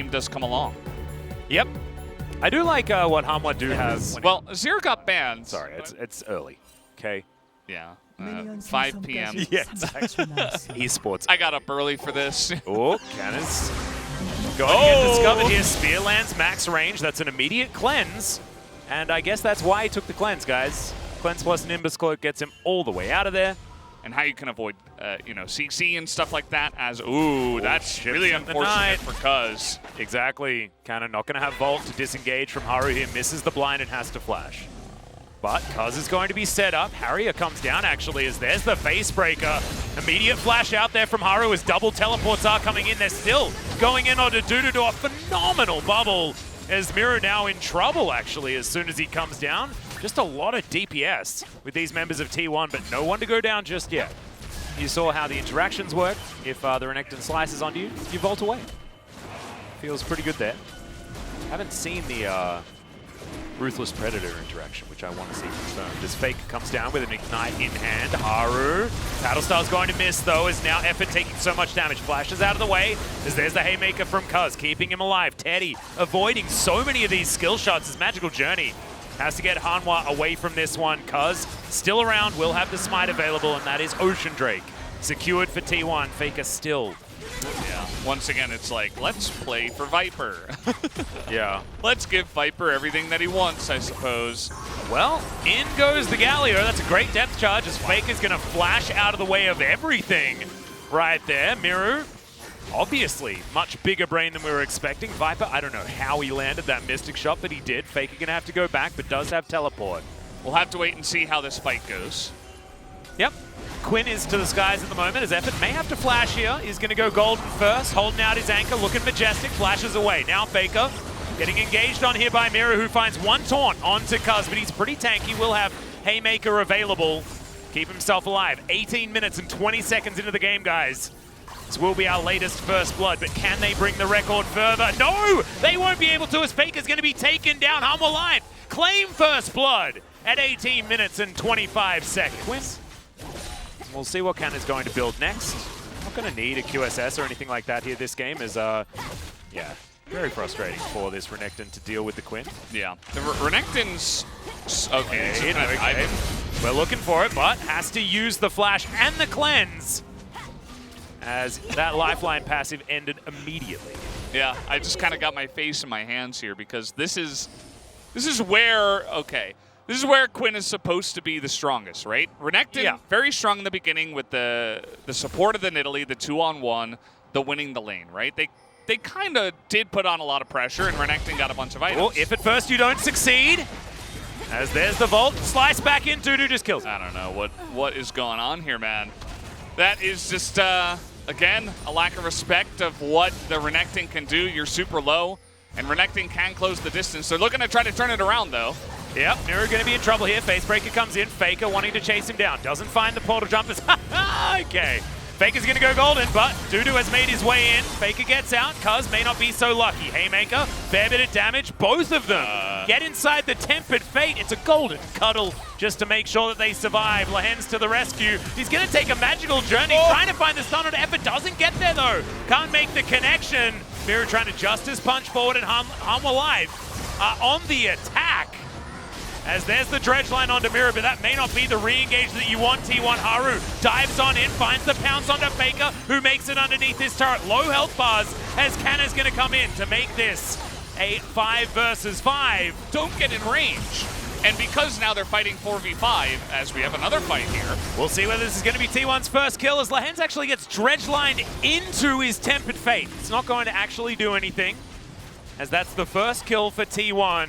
time does come along. Yep. I do like what Hamwadoo has. Well, Zero got banned. Sorry, it's early. Okay. Yeah. 5 p.m. Yeah, esports. I got up early for this. Oh, Canna's going to get discovered here. Spear lands max range. That's an immediate cleanse. And I guess that's why he took the cleanse, guys. Cleanse plus Nimbus Cloak gets him all the way out of there. And how you can avoid, you know, CC and stuff like that as, ooh, that's really unfortunate for Cuz. Exactly. Canna not going to have Vault to disengage from Haru here. Misses the blind and has to flash. But Cuz is going to be set up. Harrier comes down, actually, as there's the face breaker. Immediate flash out there from Haru as double teleports are coming in. They're still going in on Dudu to a phenomenal bubble. As Miru now in trouble, actually, as soon as he comes down. Just a lot of DPS with these members of T1, but no one to go down just yet. You saw how the interactions work. If the Renekton slices onto you, you vault away. Feels pretty good there. Haven't seen the Ruthless Predator interaction, which I want to see confirmed. As Fake comes down with an Ignite in hand. Haru. Battlestar's going to miss, though, as now Effort taking so much damage. Flashes out of the way, as there's the Haymaker from Cuz, keeping him alive. Teddy avoiding so many of these skill shots as Magical Journey has to get Hanwha away from this one. Cuz still around, will have the smite available, and that is Ocean Drake. Secured for T1. Faker still. Yeah, once again, it's like, let's play for Viper. Yeah. Let's give Viper everything that he wants, I suppose. Well, in goes the Galio. That's a great depth charge as Faker's going to flash out of the way of everything right there. Miru, obviously, much bigger brain than we were expecting. Viper, I don't know how he landed that Mystic shot, but he did. Faker going to have to go back, but does have teleport. We'll have to wait and see how this fight goes. Yep. Quinn is to the skies at the moment, as Effort may have to flash here. He's going to go golden first, holding out his anchor, looking majestic, flashes away. Now Faker getting engaged on here by Miru, who finds one taunt onto Cuz, but he's pretty tanky. Will have Haymaker available. Keep himself alive. 18 minutes and 20 seconds into the game, guys. This will be our latest first blood, but can they bring the record further? No! They won't be able to, as Faker's going to be taken down. Humble Life claim first blood at 18 minutes and 25 seconds. We'll see what Canna's going to build next. Not going to need a QSS or anything like that here this game, is, yeah, very frustrating for this Renekton to deal with the Quinn. Yeah, the Renekton's... Okay, okay. We're looking for it, but has to use the flash and the cleanse as that lifeline passive ended immediately. Yeah, I just kind of got my face in my hands here because this is where, okay, this is where Quinn is supposed to be the strongest, right? Renekton, very strong in the beginning with the support of the Nidalee, the 2-on-1, the winning the lane, right? They kind of did put on a lot of pressure, and Renekton got a bunch of items. Well, if at first you don't succeed, as there's the Vault, slice back in, Dudu just kills him. I don't know what is going on here, man. That is just, again, a lack of respect of what the Renekton can do. You're super low, and Renekton can close the distance. They're looking to try to turn it around, though. Yep, Miru going to be in trouble here. Facebreaker comes in. Faker wanting to chase him down. Doesn't find the portal jumpers. Okay. Faker's going to go golden, but Dudu has made his way in. Faker gets out. Cuz may not be so lucky. Haymaker, fair bit of damage. Both of them get inside the Tempered Fate. It's a golden cuddle just to make sure that they survive. Lahen's to the rescue. He's going to take a Magical Journey, trying to find the stun on Effort. Doesn't get there, though. Can't make the connection. Miru trying to Justice punch forward, and Hum alive on the attack. As there's the dredge line onto Miru, but that may not be the re-engage that you want. T1 Haru dives on in, finds the pounce onto Faker, who makes it underneath this turret. Low health bars as Canna's going to come in to make this a 5 versus 5. Don't get in range. And because now they're fighting 4v5, as we have another fight here. We'll see whether this is going to be T1's first kill, as Lahen's actually gets dredge lined into his Tempered Fate. It's not going to actually do anything, as that's the first kill for T1.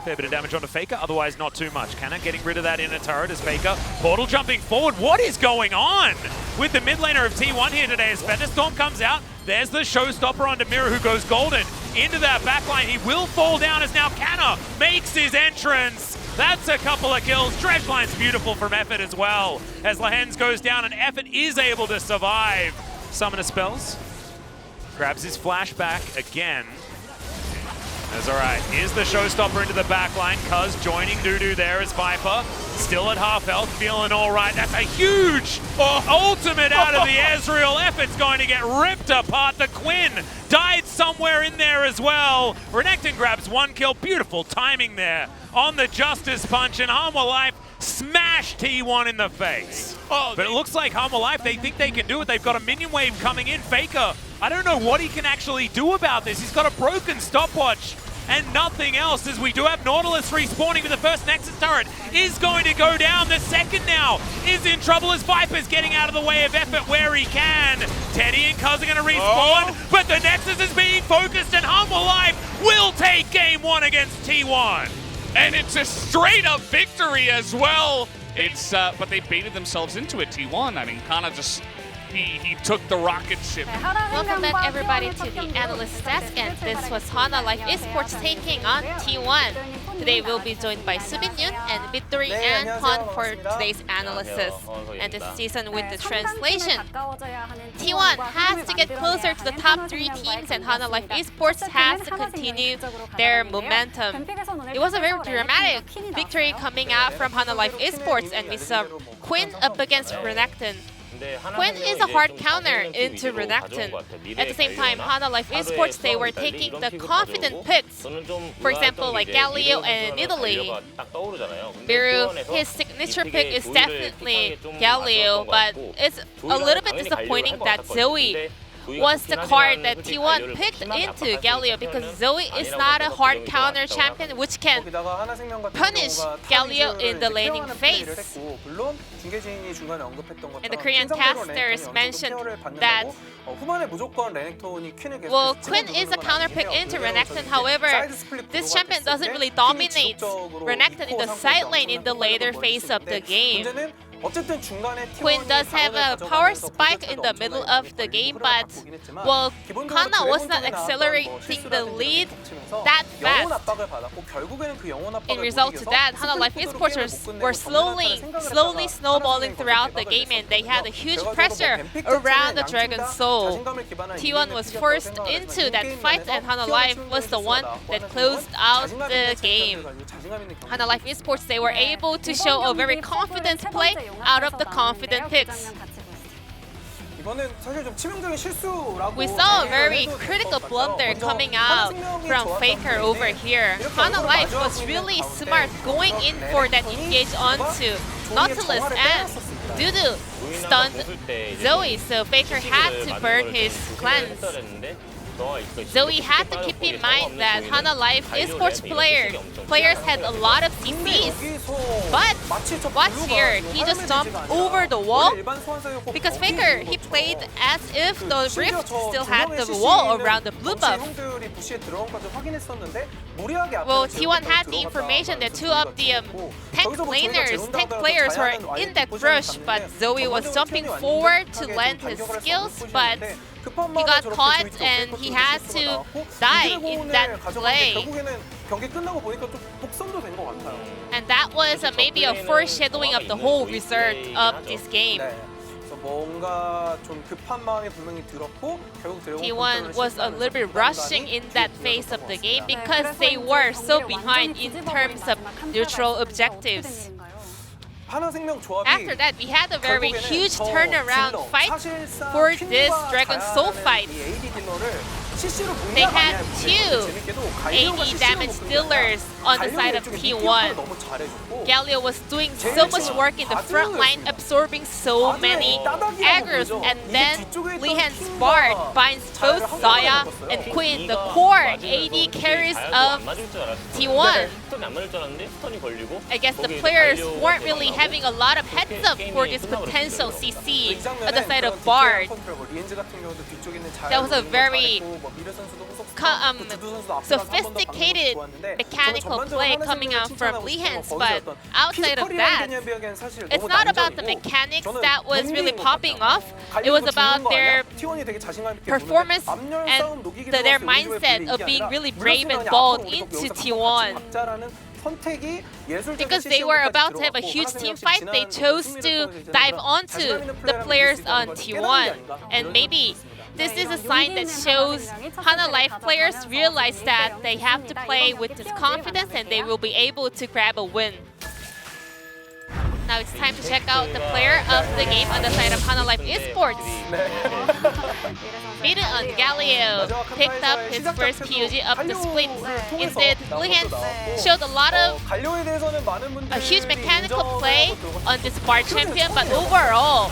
Fair bit of damage onto Faker, otherwise not too much. Canna getting rid of that inner turret as Faker. Portal jumping forward. What is going on with the mid laner of T1 here today as Thunderstorm comes out? There's the showstopper onto Miru, who goes golden into that backline. He will fall down as now Canna makes his entrance. That's a couple of kills. Dredge line's beautiful from Effort as well. As Lahen's goes down and Effort is able to survive. Summoner spells. Grabs his flashback again. That's all right. Here's the showstopper into the backline. Cuz joining Dudu there as Viper. Still at half health, feeling all right. That's a huge ultimate out of the Ezreal. Effort's going to get ripped apart. The Quinn died somewhere in there as well. Renekton grabs 1 kill. Beautiful timing there on the Justice Punch, and Harm Life smash T1 in the face. But it looks like Harm Life, they think they can do it. They've got a minion wave coming in. Faker, I don't know what he can actually do about this. He's got a broken stopwatch and nothing else, as we do have Nautilus respawning with the first Nexus turret. Is going to go down. The second now is in trouble as Viper's getting out of the way of effort where he can. Teddy and Cuz are going to respawn, but the Nexus is being focused, and Harm Life will take game 1 against T1. And it's a straight-up victory as well. It's but they baited themselves into it, T1. I mean, Kana just, he took the rocket ship. Welcome back everybody to the Analyst Desk, and this was Hana Life Esports taking on T1. Today we'll be joined by Subin Yoon and Victory and Pon for today's analysis. And this season with the translation. T1 has to get closer to the top 3 teams, and Hana Life Esports has to continue their momentum. It was a very dramatic victory coming out from Hana Life Esports, and we saw Quinn up against Renekton. Quinn is a hard counter into Renekton. At the same time, Hana Life Esports, they were taking the confident picks. For example, like Galio and Italy. Biru, his signature pick is definitely Galio, but it's a little bit disappointing that Zoe was the card that T1 picked into Galio, because Zoe is not a hard counter champion which can punish Galio in the laning phase. And the Korean casters mentioned that, well, Quinn is a counter pick into Renekton. However, this champion doesn't really dominate Renekton in the side lane in the later phase of the game. Quinn does have a power spike in the middle of the game, but, well, Kana was not accelerating the lead that fast. In result to that, Hana Life Esports were slowly snowballing throughout the game, and they had a huge pressure around the Dragon Soul. T1 was forced into that fight, and Hana Life was the one that closed out the game. Hana Life Esports, they were able to show a very confident play out of the confident picks. We saw a very critical blunder coming out from Faker over here. Hana Life was really smart going in for that engage onto Nautilus, and Dudu stunned Zoe, so Faker had to burn his cleanse. Zoe had to keep in mind that Hana Life Esports players had a lot of CCs, but watch here, he just jumped over the wall, because Faker, he played as if the Rift still had the wall around the blue buff. Well, T1 had the information that 2 of the tank players were in that rush, but Zoe was jumping forward to land his skills, but he got caught and he had to die in that play. And that was maybe a foreshadowing of the whole result of this game. T1 was a little bit rushing in that phase of the game because they were so behind in terms of neutral objectives. After that, we had a very huge turnaround fight for this Dragon Soul fight. They had 2 AD damage dealers on the side of T1. Galio was doing so much work in the front line, absorbing so many aggro's, and then Lihan's Bard binds both Zaya and Quinn, the core AD carries of T1. I guess the players weren't really having a lot of heads up for this potential CC on the side of Bard. That was a very sophisticated mechanical play coming out from Lihan's, but outside of that, it's not about the mechanics that was really popping off. It was about their performance and their mindset of being really brave and bold into T1. Because they were about to have a huge team fight, they chose to dive onto the players on T1. And maybe this is a sign that shows Hana Life players realize that they have to play with this confidence and they will be able to grab a win. Now it's time to check out the player of the game on the side of Hana Life Esports. Beaten on Galio, picked up his first POG of the split. Instead, Lihan showed a lot of a huge mechanical play on this bar champion, but overall,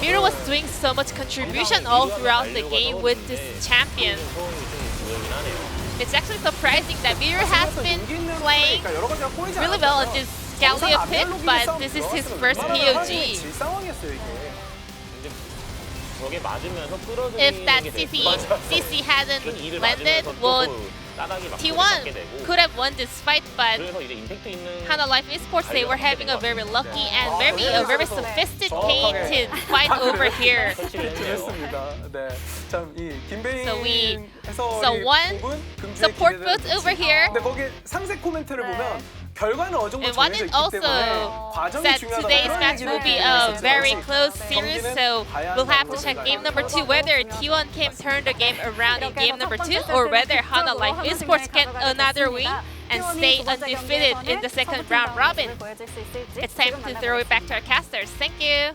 Miru was doing so much contribution all throughout the game with this champion. It's actually surprising that Miru has been playing really well on this Galio pick, but this is his first POG. If that CC hadn't landed, well, T1 could have won this fight, but Hana Life Esports, they were having a very lucky and very sophisticated fight over here. So one support vote over here. And one is also that today's match will be a very close series, so we'll have to check game number 2 whether T1 can turn the game around in game number 2 or whether Hana Life Esports get another win and stay undefeated in the second round robin. It's time to throw it back to our casters. Thank you.